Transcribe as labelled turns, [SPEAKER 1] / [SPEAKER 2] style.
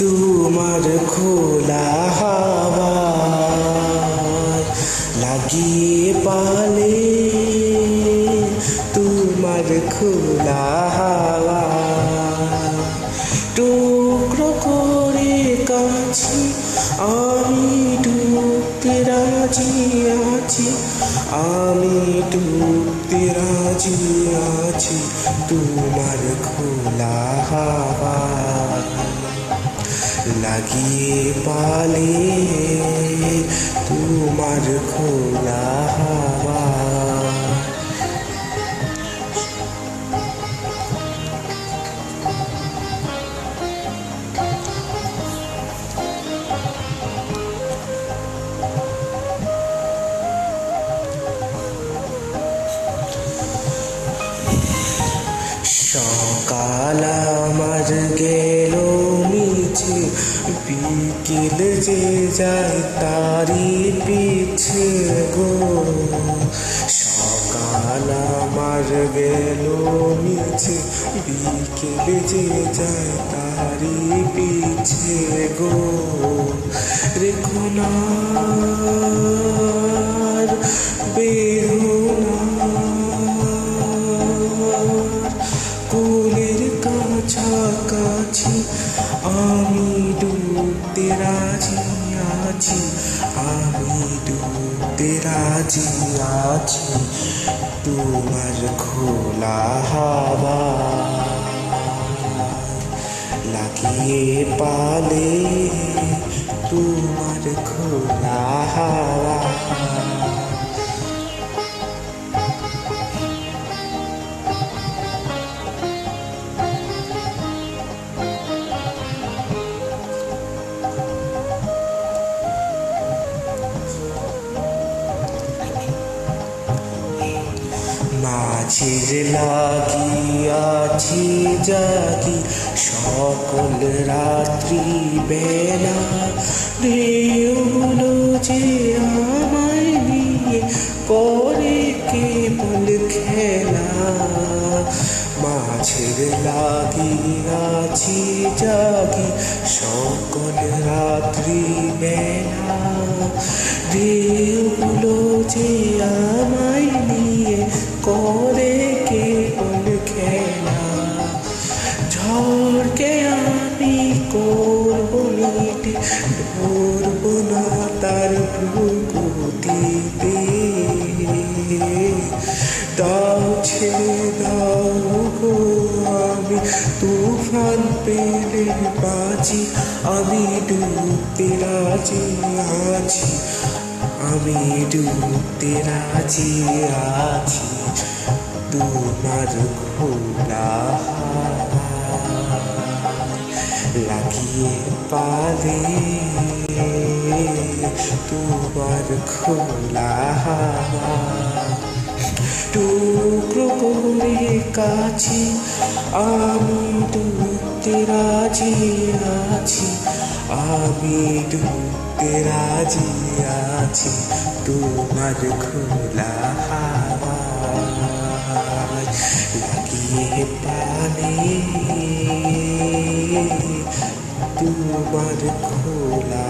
[SPEAKER 1] তোমার খোলা হাওয়ায় লাগিয়ে পালে, তোমার খোলা হাওয়া টুকরো করে কাছি আমি ডুবতে রাজি আছি, আমি ডুবতে রাজি আছি তোমার খোলা হাওয়া লাগিয়ে পালে, তোমার খোলা হাওয়া। সকাল আমার গেল মিছে, বিকেল যে যায় তারি পিছে গো। সকাল আমার গেল মিছে, বিকেল যে যায় তারি পিছে গো। রেখো না কুলের কাছাকাছি আমি ডুবতে রাজি আছি, আমি ডুবতে রাজি আছি তোমার খোলা হাওয়া লাগিয়ে পালে, তোমার খোলা হাওয়া। মাঝের লাগিয়াছি জাগি সকল রাত্রি বেলা, ঢেউগুলো যে আমায় নিয়ে করে কেবল খেলা। মাঝের লাগিয়াছি জাগি সকল রাত্রি বেলা, ঢেউগুলো যে আমায় নিয়ে করে কেবল খেলা। ঝড়কে আমি করবো মিটে, ধরবো না তার ভ্রুকুটিতে। দাও ছেড়ে দাও গো আমি তুফান পেলে বাঁচি, আমি ডুবতে রাজি আছি, আমি ডুবতে রাজি আছি তোমার খোলা লাগিয়ে পালে, তোমার খোলা টুকরো করে কাছি আমি ডুবতে রাজি আছি, আমি ডুবতে রাজি আছি তোমার খোলা হাওয়া লাগিয়ে পালে, তোমার খোলা